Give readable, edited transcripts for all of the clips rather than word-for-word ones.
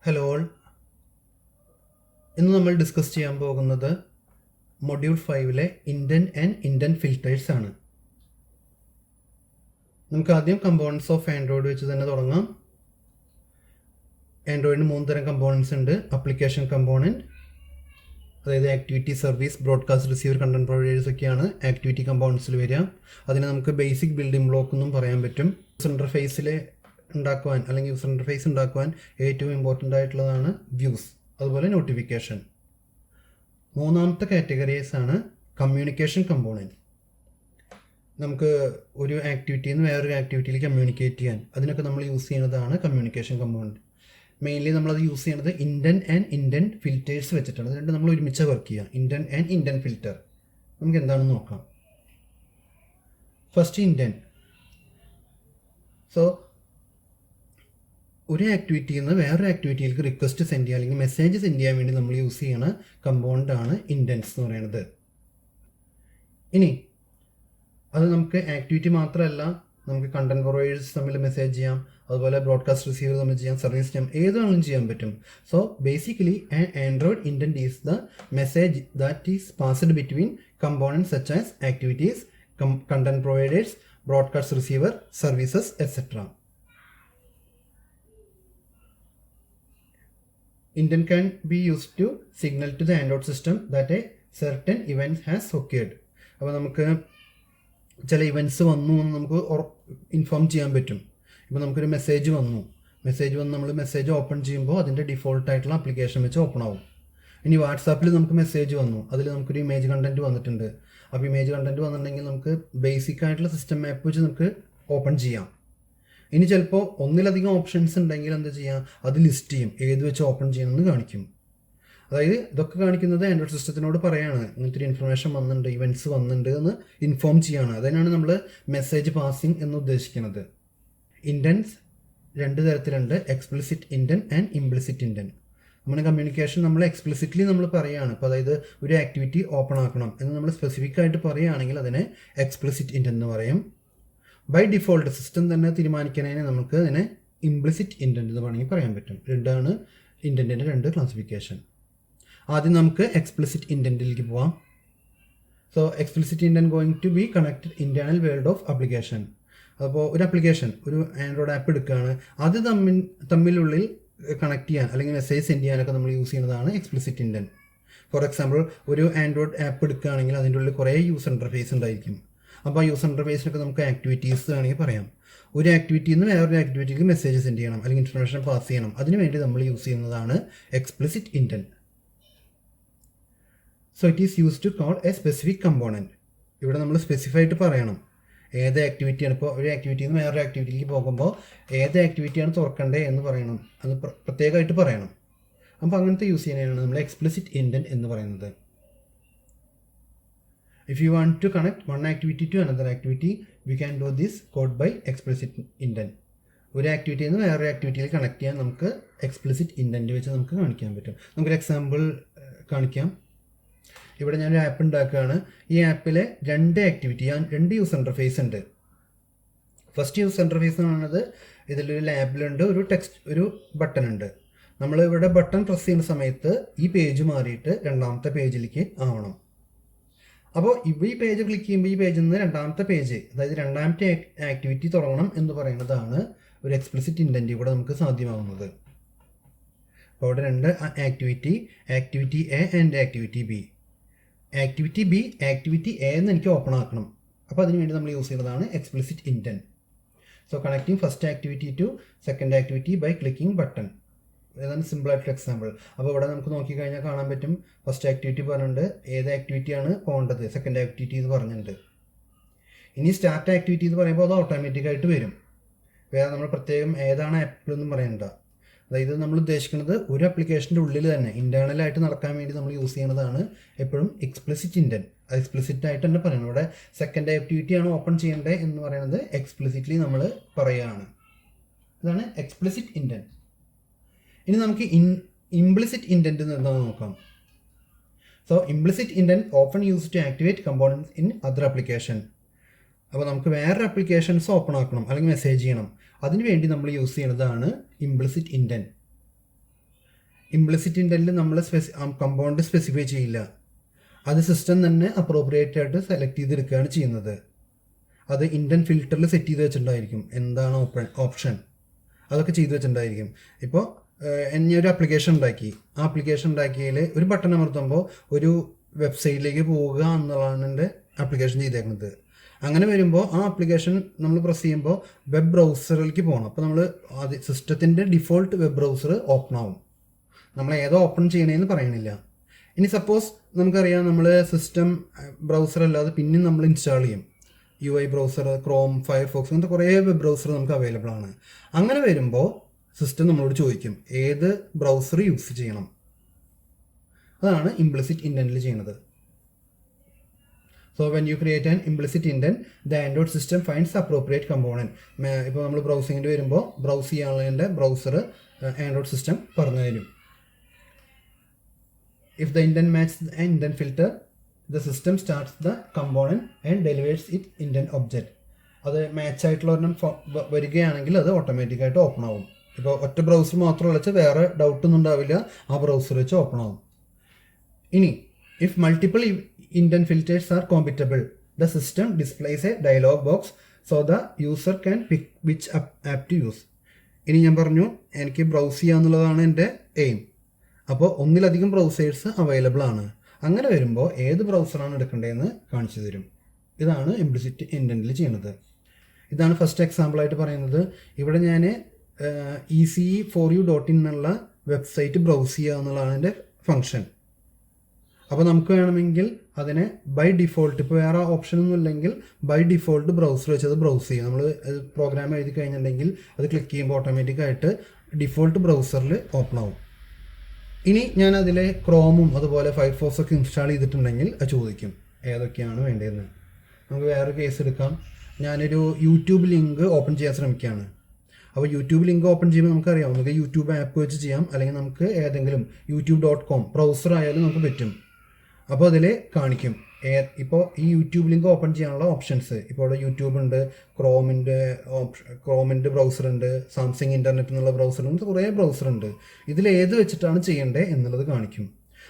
Hello all, ഇന്ന് നമ്മൾ discuss ചെയ്യാൻ പോകുന്നത് മൊഡ്യൂൾ 5-ലെ ഇൻഡന്റ് ആൻഡ് ഇൻഡന്റ് ഫിൽറ്റേഴ്സ് ആണ്. നമുക്ക് ആദ്യം കമ്പോണൻസ് ഓഫ് ആൻഡ്രോയിഡ് വെച്ച് തന്നെ തുടങ്ങാം. ആൻഡ്രോയിഡിന് 3 തരം കമ്പോണൻസ് ഉണ്ട്. ആപ്ലിക്കേഷൻ കമ്പോണൻറ്റ്, അതായത് activity, service, broadcast, receiver, content providers ഒക്കെയാണ് ആക്ടിവിറ്റി കമ്പോണൻസിൽ വരിക. അതിനെ നമുക്ക് ബേസിക് ബിൽഡിംഗ് ബ്ലോക്ക് എന്നും പറയാൻ പറ്റും. യൂസർ ഇൻ്റർഫേസിൽ ഉണ്ടാക്കുവാൻ അല്ലെങ്കിൽ യൂസർ ഇൻ്റർഫേസ് ഉണ്ടാക്കുവാൻ ഏറ്റവും ഇമ്പോർട്ടൻ്റ് ആയിട്ടുള്ളതാണ് വ്യൂസ്, അതുപോലെ നോട്ടിഫിക്കേഷൻ. മൂന്നാമത്തെ കാറ്റഗറീസ് ആണ് കമ്മ്യൂണിക്കേഷൻ കമ്പോണൻറ്റ്. നമുക്ക് ഒരു ആക്ടിവിറ്റിയിൽ നിന്ന് വേറൊരു ആക്ടിവിറ്റിയിൽ കമ്മ്യൂണിക്കേറ്റ് ചെയ്യാൻ അതിനൊക്കെ നമ്മൾ യൂസ് ചെയ്യുന്നതാണ് കമ്മ്യൂണിക്കേഷൻ കമ്പോണൻറ്റ്. മെയിൻലി നമ്മളത് യൂസ് ചെയ്യുന്നത് ഇൻഡന്റ് ആൻഡ് ഇൻഡന്റ് ഫിൽറ്റേഴ്സ് വെച്ചിട്ടാണ്. അതുകൊണ്ട് നമ്മൾ ഒരുമിച്ച് വർക്ക് ചെയ്യുക. ഇൻഡന്റ് ആൻഡ് ഇൻഡന്റ് ഫിൽറ്റർ നമുക്ക് എന്താണെന്ന് നോക്കാം. First indent. സോ ഒരു ആക്ടിവിറ്റിയിൽ നിന്ന് വേറൊരു ആക്ടിവിറ്റിയിലേക്ക് റിക്വസ്റ്റ് സെൻഡ് ചെയ്യുക അല്ലെങ്കിൽ മെസ്സേജ് സെൻഡ് ചെയ്യാൻ വേണ്ടി നമ്മൾ യൂസ് ചെയ്യുന്ന കമ്പോണൻ്റ് ആണ് ഇൻഡൻസ് എന്ന് പറയുന്നത്. ഇനി അത് നമുക്ക് ആക്ടിവിറ്റി മാത്രമല്ല, നമുക്ക് കണ്ടന്റ് പ്രൊവൈഡേഴ്സ് തമ്മിൽ മെസ്സേജ് ചെയ്യാം, അതുപോലെ ബ്രോഡ്കാസ്റ്റ് റിസീവർ തമ്മിൽ ചെയ്യാം, സർവീസ് ചെയ്യാം, ഏതാണെങ്കിലും ചെയ്യാൻ പറ്റും. So basically Android indent is the message that is passed between components such as activities, content providers, broadcast receiver, services etcetera. Intent can be used to signal to the Android system that a certain event has occurred. അപ്പോൾ നമുക്ക് ചില events വന്നു എന്ന് നമുക്ക് inform ചെയ്യാൻ പറ്റും. ഇപ്പോൾ നമുക്കൊരു മെസ്സേജ് വന്ന് നമ്മൾ മെസ്സേജ് ഓപ്പൺ ചെയ്യുമ്പോൾ അതിൻ്റെ ഡിഫോൾട്ടായിട്ടുള്ള ആപ്ലിക്കേഷൻ വെച്ച് ഓപ്പൺ ആവും. ഇനി വാട്സാപ്പിൽ നമുക്ക് മെസ്സേജ് വന്നു, അതിൽ നമുക്കൊരു ഇമേജ് കണ്ടൻറ്റ് വന്നിട്ടുണ്ട്. അപ്പോൾ ഇമേജ് കണ്ടൻറ്റ് വന്നിട്ടുണ്ടെങ്കിൽ നമുക്ക് ബേസിക് ആയിട്ടുള്ള സിസ്റ്റം ആപ്പ് വെച്ച് നമുക്ക് ഓപ്പൺ ചെയ്യാം. ഇനി ചിലപ്പോൾ ഒന്നിലധികം ഓപ്ഷൻസ് ഉണ്ടെങ്കിൽ എന്താ ചെയ്യുക, അത് ലിസ്റ്റ് ചെയ്യും, ഏത് വെച്ച് ഓപ്പൺ ചെയ്യണമെന്ന് കാണിക്കും. അതായത് ഇതൊക്കെ കാണിക്കുന്നത് ആൻഡ്രോയിഡ് സിസ്റ്റത്തിനോട് പറയാണ് ഇങ്ങനത്തെ ഒരു ഇൻഫർമേഷൻ വന്നിട്ടുണ്ട്, ഇവൻറ്റ്സ് വന്നിട്ടുണ്ട് എന്ന് ഇൻഫോം ചെയ്യാണ്. അതിനാണ് നമ്മൾ മെസ്സേജ് പാസിംഗ് എന്ന് ഉദ്ദേശിക്കുന്നത്. ഇൻഡൻസ് 2 തരത്തിലുണ്ട്, explicit indent and implicit indent. നമ്മുടെ കമ്മ്യൂണിക്കേഷൻ നമ്മൾ എക്സ്പ്ലിസിറ്റ്ലി നമ്മൾ പറയുകയാണ്. ഇപ്പോൾ അതായത് ഒരു ആക്ടിവിറ്റി ഓപ്പൺ ആക്കണം എന്ന് നമ്മൾ സ്പെസിഫിക് ആയിട്ട് പറയുകയാണെങ്കിൽ അതിനെ എക്സ്പ്ലിസിറ്റ് ഇൻഡന്റ് എന്ന് പറയും. ബൈ ഡിഫോൾട്ട് സിസ്റ്റം തന്നെ തീരുമാനിക്കുന്നതിന് നമുക്ക് അതിനെ ഇംപ്ലിസിറ്റ് ഇൻഡന്റ് എന്ന് വേണമെങ്കിൽ പറയാൻ പറ്റും. രണ്ടാണ് ഇൻഡന്റിൻ്റെ 2 ക്ലാസിഫിക്കേഷൻ. ആദ്യം നമുക്ക് എക്സ്പ്ലിസിറ്റ് ഇൻഡന്റിലേക്ക് പോവാം. So explicit intent going to be connected internal world of application. അപ്പോൾ ഒരു ആപ്ലിക്കേഷൻ, ഒരു ആൻഡ്രോയിഡ് ആപ്പ് എടുക്കുകയാണ്, അത് തമ്മിലുള്ളിൽ കണക്ട് ചെയ്യാൻ അല്ലെങ്കിൽ മെസ്സേജ് സെൻഡ് ചെയ്യാനൊക്കെ നമ്മൾ യൂസ് ചെയ്യുന്നതാണ് എക്സ്പ്ലിസിറ്റ് ഇൻഡന്റ്. ഫോർ എക്സാമ്പിൾ, ഒരു ആൻഡ്രോയിഡ് ആപ്പ് എടുക്കുകയാണെങ്കിൽ അതിൻ്റെ ഉള്ളിൽ കുറേ യൂസർ ഇൻ്റർഫേസ് ഉണ്ടായിരിക്കും. അപ്പോൾ ആ യൂസർ ഇൻ്റർഫേസിനൊക്കെ നമുക്ക് ആക്ടിവിറ്റീസ് വേണമെങ്കിൽ പറയാം. ഒരു ആക്ടിവിറ്റിയിൽ നിന്ന് വേറൊരു ആക്ടിവിറ്റിക്ക് മെസ്സേജ് സെൻഡ് ചെയ്യണം അല്ലെങ്കിൽ ഇൻഫർമേഷൻ പാസ് ചെയ്യണം. അതിനുവേണ്ടി നമ്മൾ യൂസ് ചെയ്യുന്നതാണ് explicit intent. So it is use to call a specific component. ഇവിടെ നമ്മൾ സ്പെസിഫൈ ആയിട്ട് പറയണം ഏത് ആക്ടിവിറ്റിയാണ്. ഇപ്പോൾ ഒരു ആക്ടിവിറ്റിയിൽ നിന്ന് വേറൊരു ആക്ടിവിറ്റിക്ക് പോകുമ്പോൾ ഏത് ആക്ടിവിറ്റിയാണ് തുറക്കേണ്ടത് എന്ന് പറയണം, അത് പ്രത്യേകമായിട്ട് പറയണം. അപ്പോൾ അങ്ങനത്തെ യൂസ് ചെയ്യാനാണ് നമ്മൾ എക്സ്പ്ലിസിറ്റ് ഇൻറ്റൻറ്റ് എന്ന് പറയുന്നത്. If you want to connect one activity to another activity, we can do this code by explicit intent. ഒരു ആക്ടിവിറ്റിയിൽ നിന്ന് വേറൊരു ആക്ടിവിറ്റിയിൽ കണക്ട് ചെയ്യാൻ നമുക്ക് എക്സ്പ്ലിസിറ്റ് ഇൻറ്റൻറ്റ് വെച്ച് നമുക്ക് കാണിക്കാൻ പറ്റും. നമുക്കൊരു എക്സാമ്പിൾ കാണിക്കാം. ഇവിടെ ഞാനൊരു ആപ്പ് ഉണ്ടാക്കുകയാണ്. ഈ ആപ്പിലെ 2 ആക്ടിവിറ്റി, 2 യൂസർ ഇൻ്റർഫേസ് ഉണ്ട്. ഫസ്റ്റ് യൂസർ ഇൻ്റർഫേസ് എന്ന് പറയുന്നത് ഇതിലൊരു ലാബിലുണ്ട്, ഒരു ബട്ടൺ ഉണ്ട്. നമ്മൾ ഇവിടെ ബട്ടൺ പ്രസ് ചെയ്യുന്ന സമയത്ത് ഈ പേജ് മാറിയിട്ട് 2ാമത്തെ പേജിലേക്ക് ആവണം. അപ്പോൾ ഈ പേജ് ക്ലിക്ക് ചെയ്യുമ്പോൾ ഈ പേജിൽ നിന്ന് 2ാമത്തെ പേജ്, അതായത് 2ാമത്തെ ആക്ടിവിറ്റി തുടങ്ങണം എന്ന് പറയുന്നതാണ് ഒരു എക്സ്പ്ലിസിറ്റ് ഇൻറ്റൻറ്റ് ഇവിടെ നമുക്ക് സാധ്യമാകുന്നത്. അപ്പോൾ അവിടെ 2 activity A and activity B. Activity A എന്ന് എനിക്ക് ഓപ്പൺ ആക്കണം. അപ്പോൾ അതിനുവേണ്ടി നമ്മൾ യൂസ് ചെയ്യുന്നതാണ് explicit intent. So connecting first activity to second activity by clicking button. ഏതാണ് സിമ്പിളായിട്ടുള്ള എക്സാമ്പിൾ. അപ്പോൾ ഇവിടെ നമുക്ക് നോക്കിക്കഴിഞ്ഞാൽ കാണാൻ പറ്റും, ഫസ്റ്റ് ആക്ടിവിറ്റി പറഞ്ഞിട്ടുണ്ട്, ഏത് ആക്ടിവിറ്റിയാണ് പോകേണ്ടത്, സെക്കൻഡ് ആക്ടിവിറ്റി എന്ന് പറഞ്ഞിട്ടുണ്ട്. ഇനി സ്റ്റാർട്ട് ആക്ടിവിറ്റി എന്ന് പറയുമ്പോൾ അത് ഓട്ടോമാറ്റിക്കായിട്ട് വരും. വേറെ നമ്മൾ പ്രത്യേകം ഏതാണ് ആപ്പിളൊന്നും പറയണ്ട. അതായത് നമ്മൾ ഉദ്ദേശിക്കുന്നത് ഒരു ആപ്ലിക്കേഷൻ്റെ ഉള്ളിൽ തന്നെ ഇൻറ്റേർണലായിട്ട് നടക്കാൻ വേണ്ടി നമ്മൾ യൂസ് ചെയ്യുന്നതാണ് എപ്പോഴും എക്സ്പ്ലിസിറ്റ് ഇൻറ്റൻറ്റ്. അത് എക്സ്പ്ലിസിറ്റ് ആയിട്ട് തന്നെ പറയണം. ഇവിടെ സെക്കൻഡ് ആക്ടിവിറ്റിയാണ് ഓപ്പൺ ചെയ്യേണ്ടത് എന്ന് പറയുന്നത് എക്സ്പ്ലിസിറ്റ്ലി നമ്മൾ പറയുകയാണ്. ഇതാണ് എക്സ്പ്ലിസിറ്റ് ഇൻറ്റൻറ്റ്. ഇനി നമുക്ക് ഇംപ്ലിസിറ്റ് ഇൻറ്റൻറ്റ് എന്താണെന്ന് നോക്കാം. So implicit intent open use to activate components in other application. അപ്പോൾ നമുക്ക് വേറൊരു ആപ്ലിക്കേഷൻസ് ഓപ്പൺ ആക്കണം അല്ലെങ്കിൽ മെസ്സേജ് ചെയ്യണം, അതിനുവേണ്ടി നമ്മൾ യൂസ് ചെയ്യുന്നതാണ് ഇംപ്ലിസിറ്റ് ഇൻറ്റൻറ്റ്. ഇംപ്ലിസിറ്റ് ഇൻറ്റൻറ്റിൽ നമ്മൾ കമ്പൗണ്ട് സ്പെസിഫൈ ചെയ്യില്ല, അത് സിസ്റ്റം തന്നെ അപ്രോപ്രിയേറ്റ് ആയിട്ട് സെലക്ട് ചെയ്തെടുക്കുകയാണ് ചെയ്യുന്നത്. അത് ഇൻറ്റൻറ്റ് ഫിൽറ്ററിൽ സെറ്റ് ചെയ്ത് വെച്ചിട്ടുണ്ടായിരിക്കും എന്താണ് ഓപ്ഷൻ, അതൊക്കെ ചെയ്ത് വെച്ചിട്ടുണ്ടായിരിക്കും. ഇപ്പോൾ ഒരു ആപ്ലിക്കേഷൻ ഉണ്ടാക്കി, ആ ആപ്ലിക്കേഷൻ ഉണ്ടാക്കിയതിൽ ഒരു ബട്ടൺ അമർത്തുമ്പോൾ ഒരു വെബ്സൈറ്റിലേക്ക് പോവുക എന്നുള്ളതാണ് എൻ്റെ ആപ്ലിക്കേഷൻ ചെയ്തേക്കുന്നത്. അങ്ങനെ വരുമ്പോൾ ആ ആപ്ലിക്കേഷൻ നമ്മൾ പ്രസ് ചെയ്യുമ്പോൾ വെബ് ബ്രൗസറിലേക്ക് പോകണം. അപ്പോൾ നമ്മൾ സിസ്റ്റത്തിൻ്റെ ഡിഫോൾട്ട് വെബ് ബ്രൗസർ ഓപ്പൺ ആവും, നമ്മൾ ഏതോ ഓപ്പൺ ചെയ്യണേന്ന് പറയണില്ല. ഇനി സപ്പോസ് നമുക്കറിയാം നമ്മൾ സിസ്റ്റം ബ്രൗസർ അല്ലാതെ പിന്നെയും നമ്മൾ ഇൻസ്റ്റാൾ ചെയ്യും, UI ബ്രൗസർ, ക്രോം, ഫയർഫോക്സ്, അങ്ങനത്തെ കുറേ വെബ് ബ്രൗസർ നമുക്ക് അവൈലബിൾ ആണ്. അങ്ങനെ വരുമ്പോൾ സിസ്റ്റം നമ്മളോട് ചോദിക്കും ഏത് ബ്രൗസർ യൂസ് ചെയ്യണം. അതാണ് ഇംപ്ലിസിറ്റ് ഇൻറ്റൻറ്റിൽ ചെയ്യുന്നത്. So when you create an implicit intent the Android system finds appropriate component. ഇപ്പോൾ നമ്മൾ ബ്രൗസിങ്ങിൽ വരുമ്പോൾ ബ്രൗസ് ചെയ്യാനുള്ളതിൻ്റെ ബ്രൗസർ ആൻഡ്രോയിഡ് സിസ്റ്റം പറഞ്ഞു തരും. If the intent matches the intent filter, the system starts the component and delivers it intent object. അത് match ആയിട്ടുള്ള ഒരെണ്ണം വരികയാണെങ്കിൽ അത് ഓട്ടോമാറ്റിക്കായിട്ട് ഓപ്പൺ ആവും. ഇപ്പോൾ ഒറ്റ ബ്രൗസർ മാത്രം വെച്ച് വേറെ ഡൗട്ടൊന്നും ഉണ്ടാവില്ല, ആ ബ്രൗസർ വെച്ച് ഓപ്പൺ ആവും. ഇനി if multiple intent filters are compatible, the system displays a dialog box so the user can pick which app to use. ഇനി ഞാൻ പറഞ്ഞു എനിക്ക് ബ്രൗസ് ചെയ്യാന്നുള്ളതാണ് എൻ്റെ എയിം. അപ്പോൾ ഒന്നിലധികം ബ്രൗസേഴ്സ് അവൈലബിൾ ആണ്. അങ്ങനെ വരുമ്പോൾ ഏത് ബ്രൗസറാണ് എടുക്കേണ്ടതെന്ന് കാണിച്ചു തരും. ഇതാണ് ഇംപ്ലിസിറ്റ് ഇൻറ്റൻറ്റിൽ ചെയ്യുന്നത്. ഇതാണ് ഫസ്റ്റ് എക്സാമ്പിളായിട്ട് പറയുന്നത്. ഇവിടെ ഞാൻ ECE4U.in എന്നുള്ള വെബ്സൈറ്റ് ബ്രൗസ് ചെയ്യുക എന്നുള്ളതാണ് എൻ്റെ ഫങ്ഷൻ. അപ്പോൾ നമുക്ക് വേണമെങ്കിൽ അതിനെ ബൈ ഡിഫോൾട്ട്, ഇപ്പോൾ വേറെ ഓപ്ഷനൊന്നും ഇല്ലെങ്കിൽ ബൈ ഡിഫോൾട്ട് ബ്രൗസർ വെച്ച് അത് ബ്രൗസ് ചെയ്യും. നമ്മൾ പ്രോഗ്രാം എഴുതി കഴിഞ്ഞിട്ടുണ്ടെങ്കിൽ അത് ക്ലിക്ക് ചെയ്യുമ്പോൾ ഓട്ടോമാറ്റിക്കായിട്ട് ഡിഫോൾട്ട് ബ്രൗസറിൽ ഓപ്പൺ ആവും. ഇനി ഞാൻ അതിൽ ക്രോമും അതുപോലെ ഫയർഫോക്സ് ഒക്കെ ഇൻസ്റ്റാൾ ചെയ്തിട്ടുണ്ടെങ്കിൽ അത് ചോദിക്കും ഏതൊക്കെയാണ് വേണ്ടതെന്ന്. നമുക്ക് വേറെ കേസ് എടുക്കാം. ഞാനൊരു യൂട്യൂബ് ലിങ്ക് ഓപ്പൺ ചെയ്യാൻ ശ്രമിക്കുകയാണ്. അപ്പോൾ യൂട്യൂബ് ലിങ്ക് ഓപ്പൺ ചെയ്യുമ്പോൾ നമുക്കറിയാം നമുക്ക് യൂട്യൂബ് ആപ്പ് വെച്ച് ചെയ്യാം, അല്ലെങ്കിൽ നമുക്ക് ഏതെങ്കിലും YouTube.com ബ്രൗസർ ആയാലും നമുക്ക് പറ്റും. അപ്പോൾ അതിൽ കാണിക്കും ഇപ്പോൾ ഈ യൂട്യൂബ് ലിങ്ക് ഓപ്പൺ ചെയ്യാനുള്ള ഓപ്ഷൻസ്. ഇപ്പോൾ ഇവിടെ യൂട്യൂബ് ഉണ്ട്, ക്രോമിൻ്റെ ബ്രൗസർ ഉണ്ട്, സാംസങ് ഇൻ്റർനെറ്റ് എന്നുള്ള ബ്രൗസർ ഉണ്ട്, കുറേ ബ്രൗസർ ഉണ്ട്. ഇതിൽ ഏത് വെച്ചിട്ടാണ് ചെയ്യേണ്ടത് എന്നുള്ളത് കാണിക്കും.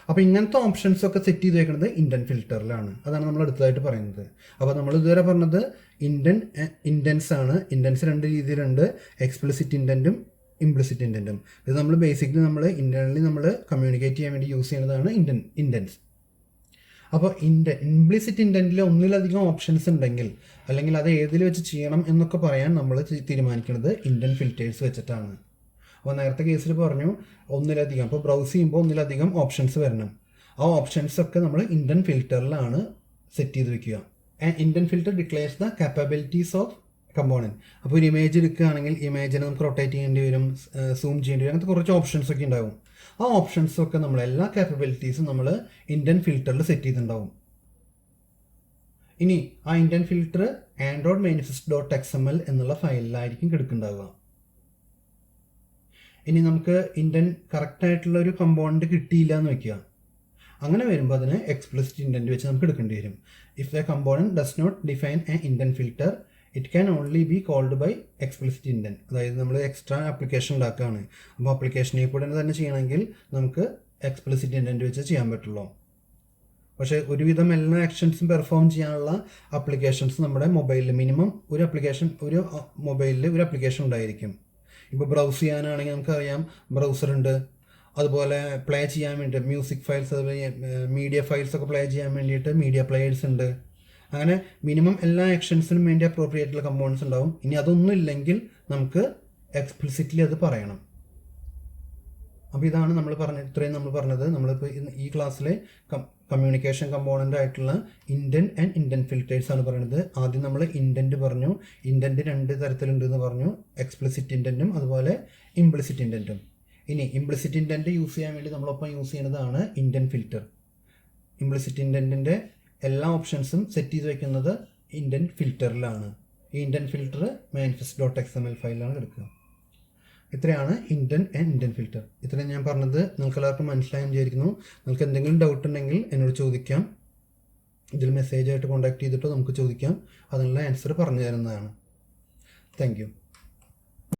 അപ്പോൾ ഇങ്ങനത്തെ ഓപ്ഷൻസ് ഒക്കെ സെറ്റ് ചെയ്ത് വെക്കുന്നത് ഇൻറ്റൻറ്റ് ഫിൽറ്ററിലാണ്. അതാണ് നമ്മൾ അടുത്തതായിട്ട് പറയുന്നത്. അപ്പോൾ നമ്മൾ ഇതുവരെ പറഞ്ഞത് ഇൻറ്റൻസ് ആണ്. ഇൻറ്റൻസ് രണ്ട് രീതിയിലുണ്ട്, എക്സ്പ്ലിസിറ്റ് ഇൻറ്റൻറ്റും ഇംപ്ലിസിറ്റ് ഇൻറ്റൻറ്റും. ഇത് നമ്മൾ ബേസിക്കലി നമ്മൾ ഇൻറ്റേർണലി നമ്മൾ കമ്മ്യൂണിക്കേറ്റ് ചെയ്യാൻ വേണ്ടി യൂസ് ചെയ്യുന്നതാണ് ഇൻറ്റൻസ്. അപ്പോൾ ഇംപ്ലിസിറ്റ് ഇൻറ്റൻറ്റിൽ ഒന്നിലധികം ഓപ്ഷൻസ് ഉണ്ടെങ്കിൽ, അല്ലെങ്കിൽ അത് ഏതിൽ വെച്ച് ചെയ്യണം എന്നൊക്കെ പറയാൻ നമ്മൾ തീരുമാനിക്കുന്നത് ഇൻറ്റൻറ്റ് ഫിൽറ്റേഴ്സ് വെച്ചിട്ടാണ്. അപ്പോൾ നേരത്തെ കേസിൽ പറഞ്ഞു ഒന്നിലധികം, അപ്പോൾ ബ്രൗസ് ചെയ്യുമ്പോൾ ഒന്നിലധികം ഓപ്ഷൻസ് വരണം. ആ ഓപ്ഷൻസ് ഒക്കെ നമ്മൾ ഇൻറ്റൻറ്റ് ഫിൽറ്ററിലാണ് സെറ്റ് ചെയ്ത് വെക്കുക. Intent filter declares the capabilities of component. അപ്പോൾ ഒരു ഇമേജ് എടുക്കുകയാണെങ്കിൽ ഇമേജിനെ നമുക്ക് റൊട്ടേറ്റ് ചെയ്യേണ്ടി വരും, സൂം ചെയ്യേണ്ടി വരും, അങ്ങനത്തെ കുറച്ച് ഓപ്ഷൻസ് ഒക്കെ ഉണ്ടാവും. ആ ഓപ്ഷൻസൊക്കെ നമ്മൾ എല്ലാ കാപ്പബിലിറ്റീസും നമ്മൾ ഇൻറ്റൻറ്റ് ഫിൽറ്ററിൽ സെറ്റ് ചെയ്തിട്ടുണ്ടാവും. ഇനി ആ ഇൻറ്റൻറ്റ് ഫിൽറ്റർ ആൻഡ്രോയിഡ് manifest.xml എന്നുള്ള ഫയലിലായിരിക്കും കിടക്കുന്നുണ്ടാവുക. ഇനി നമുക്ക് ഇൻറ്റൻറ്റ് കറക്റ്റായിട്ടുള്ള ഒരു കമ്പോണൻറ്റ് കിട്ടിയില്ല എന്ന് വയ്ക്കുക. അങ്ങനെ വരുമ്പോൾ അതിന് എക്സ്പ്ലിസിറ്റ് ഇൻറ്റൻറ്റ് വെച്ച് നമുക്ക് എടുക്കേണ്ടി വരും. If a component does not define a intent filter it can only be called by explicit intent. അതായത് നമ്മൾ എക്സ്ട്രാ ആപ്ലിക്കേഷൻ ഉണ്ടാക്കുകയാണ്, അപ്പോൾ ആപ്ലിക്കേഷനിൽ കൂടെ തന്നെ ചെയ്യണമെങ്കിൽ നമുക്ക് എക്സ്പ്ലിസിറ്റ് ഇൻറ്റൻറ്റ് വെച്ച് ചെയ്യാൻ പറ്റുള്ളൂ. പക്ഷേ ഒരുവിധം എല്ലാ ആക്ഷൻസും പെർഫോം ചെയ്യാനുള്ള ആപ്ലിക്കേഷൻസ് നമ്മുടെ മൊബൈലിൽ മിനിമം ഒരു മൊബൈലിൽ ഒരു ആപ്ലിക്കേഷൻ ഉണ്ടായിരിക്കും. ഇപ്പോൾ ബ്രൗസ് ചെയ്യാനാണെങ്കിൽ നമുക്കറിയാം ബ്രൗസർ ഉണ്ട്, അതുപോലെ പ്ലേ ചെയ്യാൻ വേണ്ടി മ്യൂസിക് ഫയൽസ്, അതുപോലെ മീഡിയ ഫയൽസ് ഒക്കെ പ്ലേ ചെയ്യാൻ വേണ്ടിയിട്ട് മീഡിയ പ്ലേയേഴ്സ് ഉണ്ട്. അങ്ങനെ മിനിമം എല്ലാ ആക്ഷൻസിനും വേണ്ടി അപ്രോപ്രിയേറ്റുള്ള കമ്പോണൻസ് ഉണ്ടാവും. ഇനി അതൊന്നും ഇല്ലെങ്കിൽ നമുക്ക് എക്സ്പ്ലിസിറ്റ്ലി അത് പറയണം. അപ്പോൾ ഇതാണ് ഇത്രയും നമ്മൾ പറഞ്ഞത്. നമ്മളിപ്പോൾ ഈ ക്ലാസ്സിലെ കമ്മ്യൂണിക്കേഷൻ കമ്പോണൻ്റ് ആയിട്ടുള്ള ഇൻറ്റൻറ്റ് ആൻഡ് ഇൻറ്റൻറ്റ് ഫിൽറ്റേഴ്സ് ആണ് പറയുന്നത്. ആദ്യം നമ്മൾ ഇൻറ്റൻറ്റ് പറഞ്ഞു, ഇൻറ്റൻറ്റ് രണ്ട് തരത്തിലുണ്ട് എന്ന് പറഞ്ഞു, എക്സ്പ്ലിസിറ്റ് ഇൻറ്റൻറ്റും അതുപോലെ ഇംപ്ലിസിറ്റ് ഇൻറ്റൻറ്റും. ഇനി ഇംപ്ലിസിറ്റ് ഇൻറ്റൻറ്റ് യൂസ് ചെയ്യാൻ വേണ്ടി നമ്മളൊപ്പം യൂസ് ചെയ്യുന്നതാണ് ഇൻറ്റൻറ്റ് ഫിൽറ്റർ. ഇംപ്ലിസിറ്റ് ഇൻറ്റൻറ്റിൻ്റെ എല്ലാ ഓപ്ഷൻസും സെറ്റ് ചെയ്ത് വയ്ക്കുന്നത് ഇൻറ്റൻറ്റ് ഫിൽറ്ററിലാണ്. ഈ ഇൻറ്റൻറ്റ് ഫിൽറ്റർ manifest.xml ഫയലിലാണ് എടുക്കുക. ഇത്രയാണ് ഇൻറ്റൻറ്റ് ആൻഡ് ഇൻറ്റൻറ്റ് ഫിൽറ്റർ. ഇത്രയും ഞാൻ പറഞ്ഞത് നിങ്ങൾക്ക് എല്ലാവർക്കും മനസ്സിലായെന്ന് വിചാരിക്കുന്നു. നിങ്ങൾക്ക് എന്തെങ്കിലും ഡൗട്ട് ഉണ്ടെങ്കിൽ എന്നോട് ചോദിക്കാം. ഇതിൽ മെസ്സേജായിട്ട് കോൺടാക്ട് ചെയ്തിട്ടോ നമുക്ക് ചോദിക്കാം, അതിനുള്ള ആൻസർ പറഞ്ഞു തരുന്നതാണ്. Thank you.